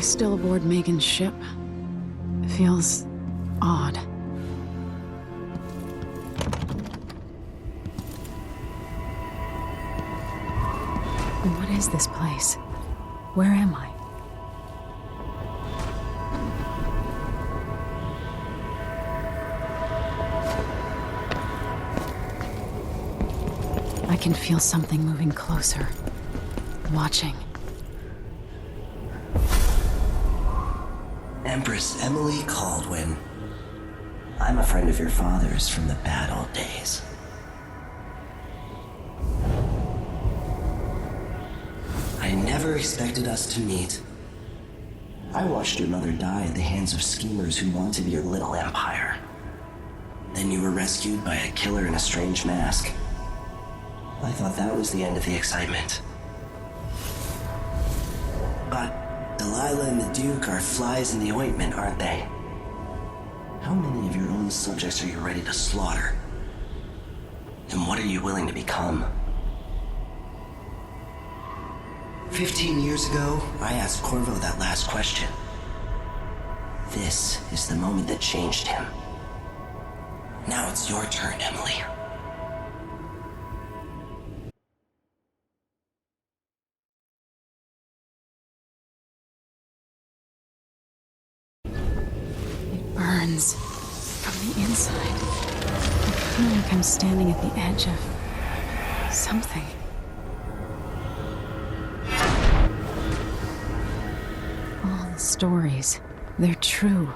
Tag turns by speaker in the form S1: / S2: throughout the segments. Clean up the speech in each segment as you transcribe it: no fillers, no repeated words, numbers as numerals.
S1: still aboard Megan's ship? It feels odd. What is this place? Where am I? I can feel something moving closer. Watching.
S2: Empress Emily Caldwin. I'm a friend of your father's from the bad old days. I never expected us to meet. I watched your mother die at the hands of schemers who wanted your little empire. Then you were rescued by a killer in a strange mask. I thought that was the end of the excitement. But Delilah and the Duke are flies in the ointment, aren't they? How many of your own subjects are you ready to slaughter? And what are you willing to become? 15 years ago, I asked Corvo that last question. This is the moment that changed him. Now it's your turn, Emily.
S1: It burns from the inside. I feel like I'm standing at the edge of something. All the stories, they're true.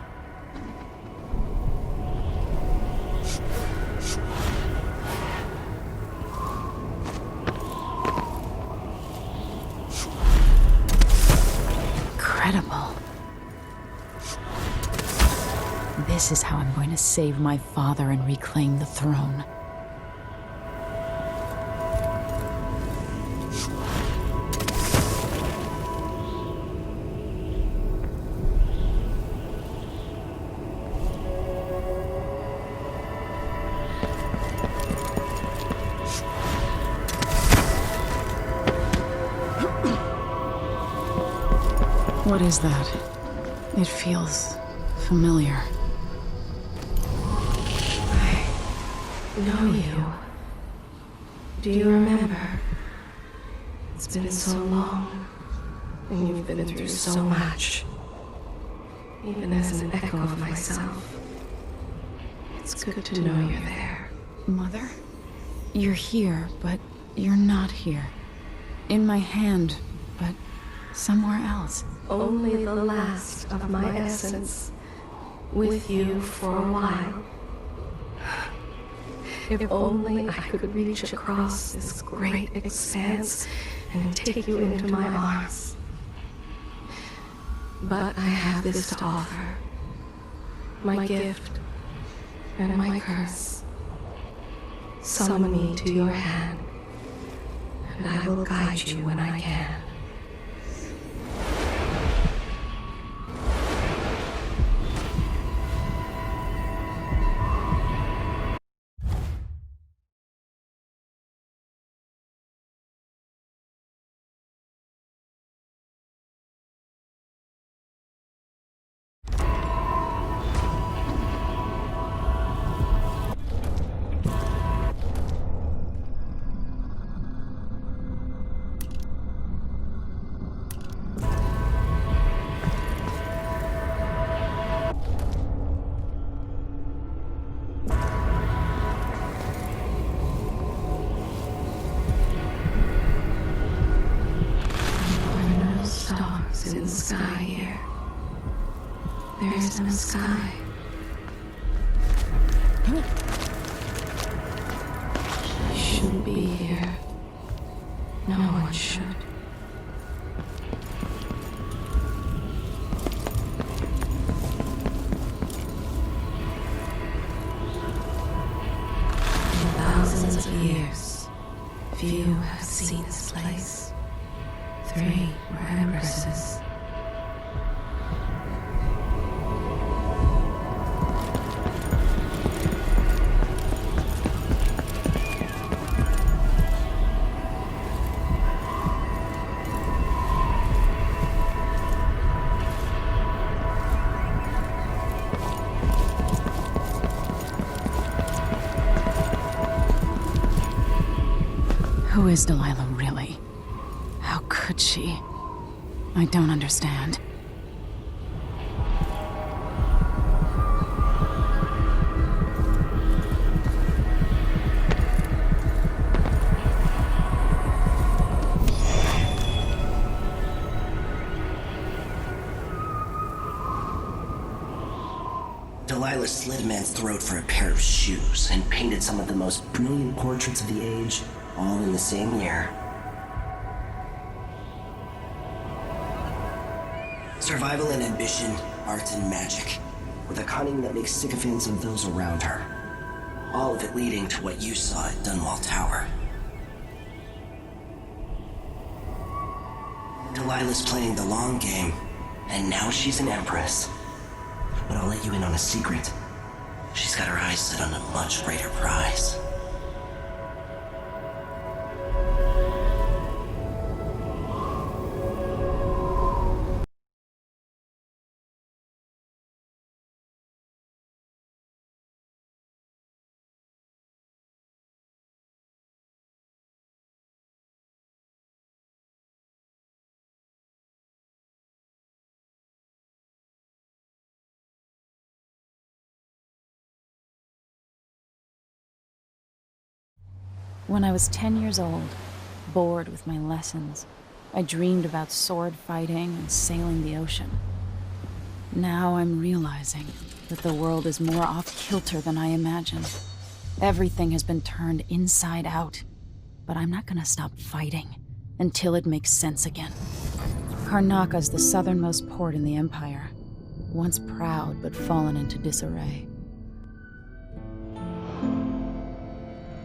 S1: Incredible. This is how I'm going to save my father and reclaim the throne. What is that? It feels familiar.
S3: I know you. Do you remember? It's been so long, and you've been through so much. Even as an echo of myself, it's good to know you're there.
S1: Mother? You're here, but you're not here. In my hand, but somewhere else.
S3: Only the last of my essence, with you for a while. If only I could reach across this great expanse and take you into my arms. But I have this to offer. My gift and my curse. Summon me to your hand, and I will guide you when I can. In the sky here. There is no sky. You shouldn't be here. No one should. In thousands of years, few have seen this place. 3 were empresses.
S1: Who is Delilah really? How could she? I don't understand.
S2: Delilah slit a man's throat for a pair of shoes and painted some of the most brilliant portraits of the age, all in the same year. Survival and ambition, art and magic, with a cunning that makes sycophants of those around her. All of it leading to what you saw at Dunwall Tower. Delilah's playing the long game, and now she's an empress. But I'll let you in on a secret. She's got her eyes set on a much greater prize.
S1: When I was 10 years old, bored with my lessons, I dreamed about sword fighting and sailing the ocean. Now I'm realizing that the world is more off-kilter than I imagined. Everything has been turned inside out, but I'm not gonna stop fighting until it makes sense again. Karnaka's the southernmost port in the Empire, once proud but fallen into disarray.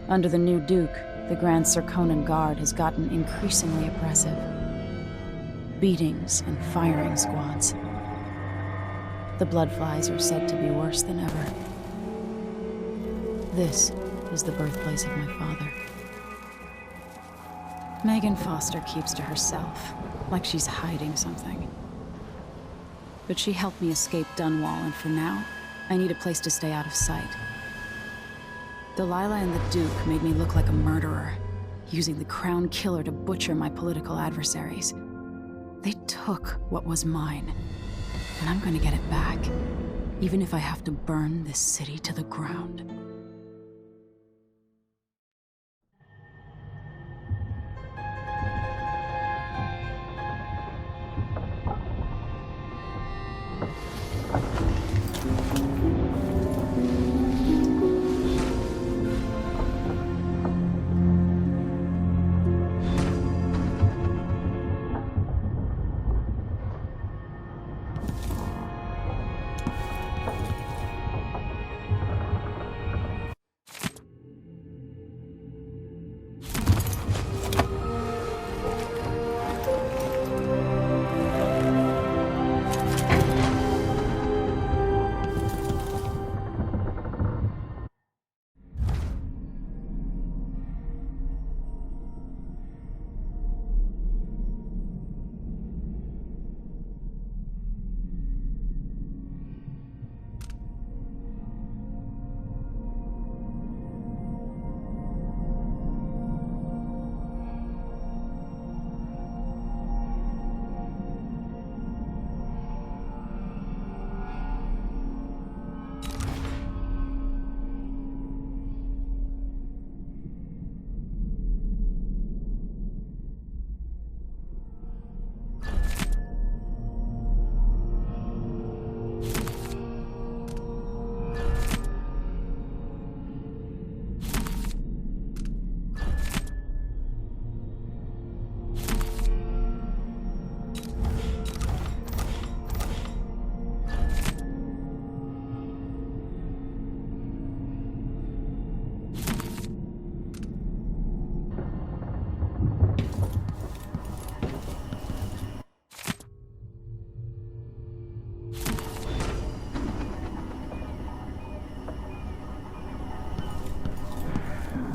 S1: Under the new Duke, the Grand Serkonan Guard has gotten increasingly oppressive. Beatings and firing squads. The Bloodflies are said to be worse than ever. This is the birthplace of my father. Megan Foster keeps to herself, like she's hiding something. But she helped me escape Dunwall, and for now, I need a place to stay out of sight. Delilah and the Duke made me look like a murderer, using the Crown Killer to butcher my political adversaries. They took what was mine, and I'm gonna get it back, even if I have to burn this city to the ground.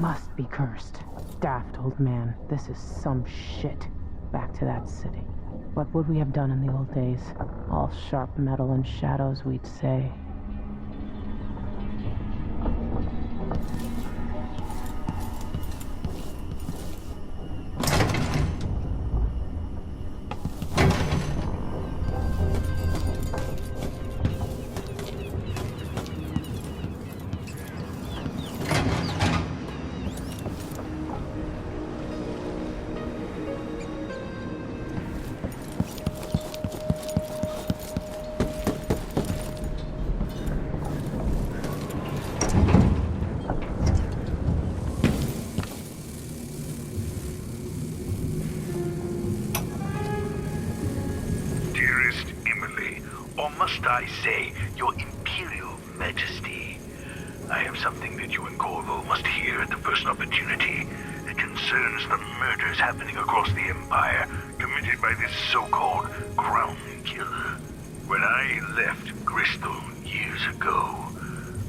S4: Must be cursed. Daft old man, this is some shit. Back to that city. What would we have done in the old days? All sharp metal and shadows, we'd say.
S5: Dearest Emily, or must I say, your Imperial Majesty, I have something that you and Corvo must hear at the first opportunity. It concerns the murders happening across the Empire, committed by this so-called Crown Killer. When I left Bristol years ago,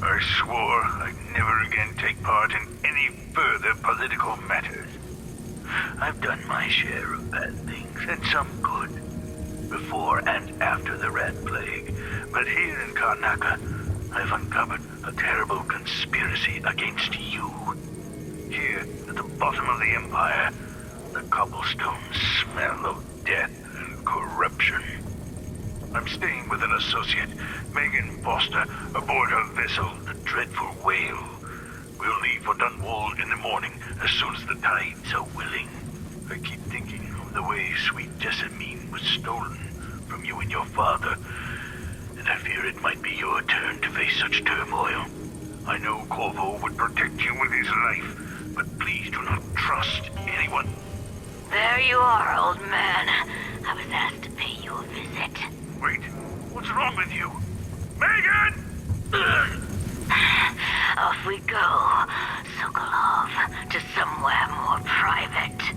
S5: I swore I'd never again take part in any further political matters. I've done my share of bad things, and some good, before and after the Rat Plague. But here in Karnaca, I've uncovered a terrible conspiracy against you. Here, at the bottom of the Empire, the cobblestones smell of death and corruption. I'm staying with an associate, Megan Foster, aboard her vessel, the Dreadful Whale. We'll leave for Dunwall in the morning, as soon as the tides are willing. I keep thinking of the way sweet Jessamine was stolen from you and your father, and I fear it might be your turn to face such turmoil. I know Corvo would protect you with his life, but please do not trust anyone.
S6: There you are, old man. I was asked to pay you a visit.
S5: Wait, what's wrong with you? Megan!
S6: Off we go, Sokolov, to somewhere more private.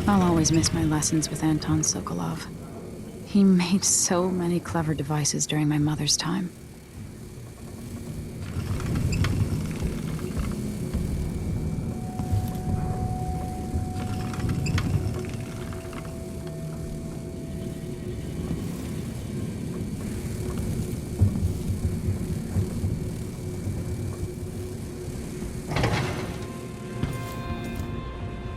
S1: I'll always miss my lessons with Anton Sokolov. He made so many clever devices during my mother's time.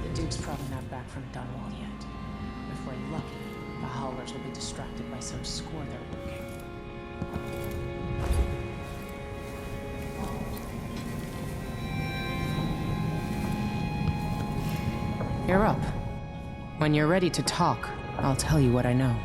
S4: The Duke's probably not back from Dunwall yet. If we're lucky, the Howlers will be distracted by some score they're working. You're up. When you're ready to talk, I'll tell you what I know.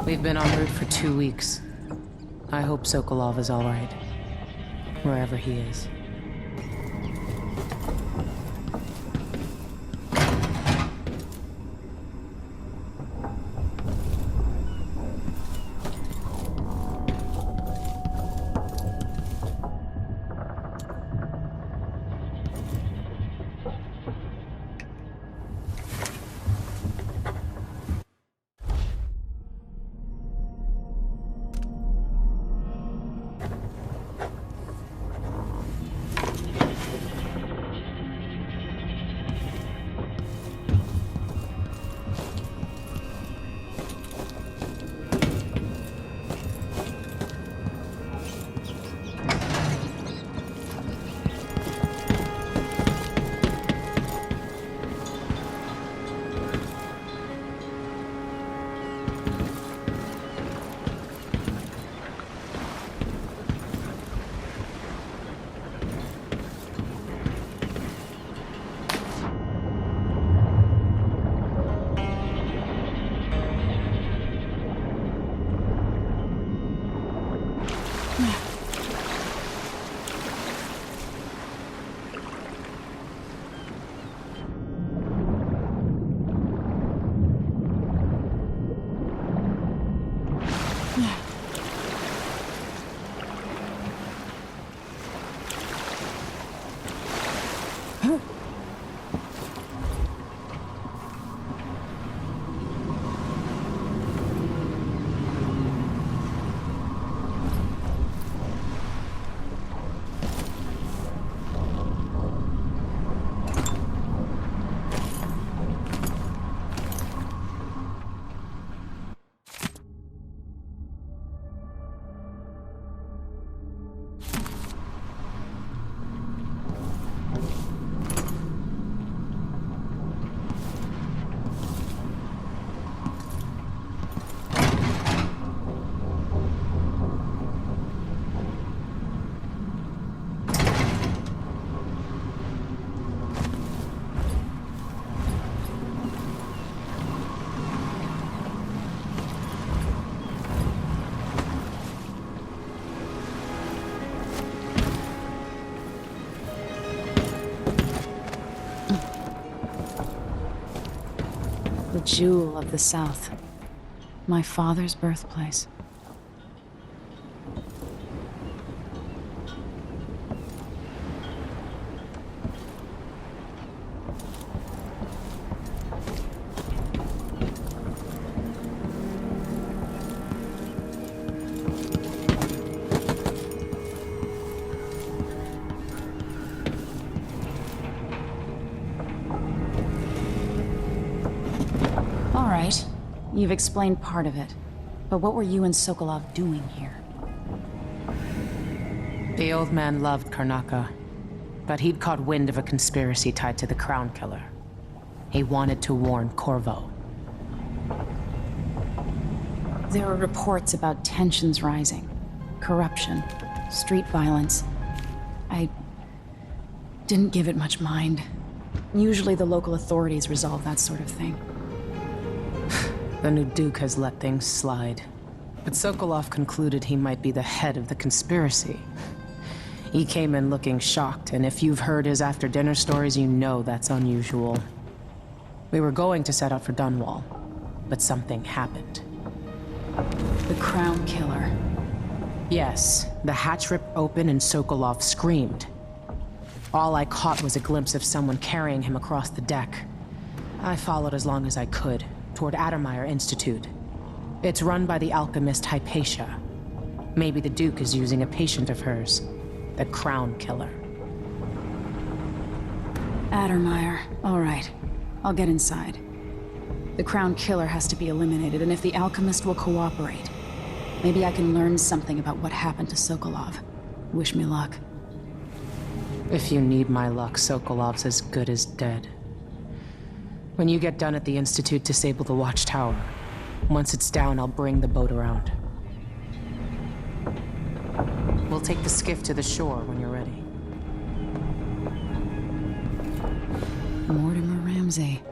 S4: We've been en route for 2 weeks. I hope Sokolov is all right, wherever he is.
S1: The jewel of the South. My father's birthplace. All right, you've explained part of it. But what were you and Sokolov doing here?
S4: The old man loved Karnaka, but he'd caught wind of a conspiracy tied to the Crown Killer. He wanted to warn Corvo.
S1: There were reports about tensions rising, corruption, street violence. I didn't give it much mind. Usually the local authorities resolve that sort of thing.
S4: The new Duke has let things slide. But Sokolov concluded he might be the head of the conspiracy. He came in looking shocked, and if you've heard his after-dinner stories, you know that's unusual. We were going to set out for Dunwall, but something happened.
S1: The Crown Killer.
S4: Yes, the hatch ripped open and Sokolov screamed. All I caught was a glimpse of someone carrying him across the deck. I followed as long as I could, toward Addermeyer Institute. It's run by the alchemist Hypatia. Maybe the Duke is using a patient of hers, the Crown Killer.
S1: Addermeyer. All right. I'll get inside. The Crown Killer has to be eliminated, and if the alchemist will cooperate, maybe I can learn something about what happened to Sokolov. Wish me luck.
S4: If you need my luck, Sokolov's as good as dead. When you get done at the Institute, disable the watchtower. Once it's down, I'll bring the boat around. We'll take the skiff to the shore when you're ready.
S1: Mortimer Ramsey.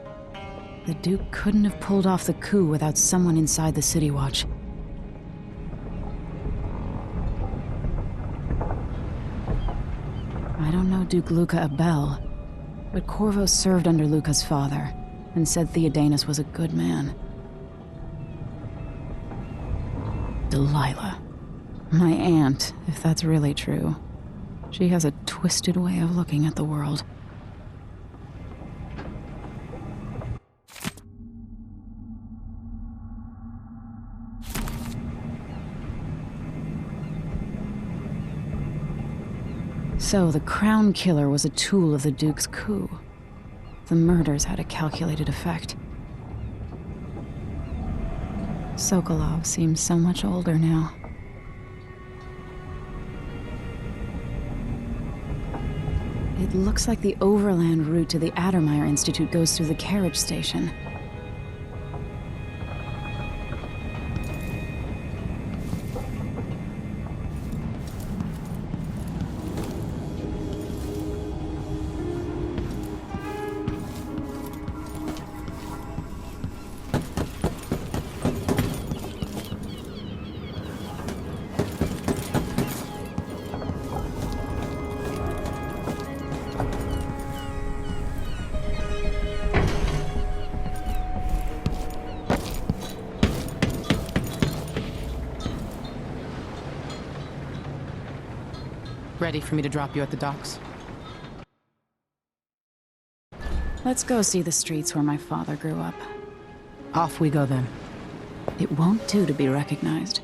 S1: The Duke couldn't have pulled off the coup without someone inside the City Watch. I don't know Duke Luca Abel, but Corvo served under Luca's father and said Theodanis was a good man. Delilah. My aunt, if that's really true. She has a twisted way of looking at the world. So the Crown Killer was a tool of the Duke's coup. The murders had a calculated effect. Sokolov seems so much older now. It looks like the overland route to the Addermeyer Institute goes through the carriage station.
S4: Ready for me to drop you at the docks?
S1: Let's go see the streets where my father grew up.
S4: Off we go then.
S1: It won't do to be recognized.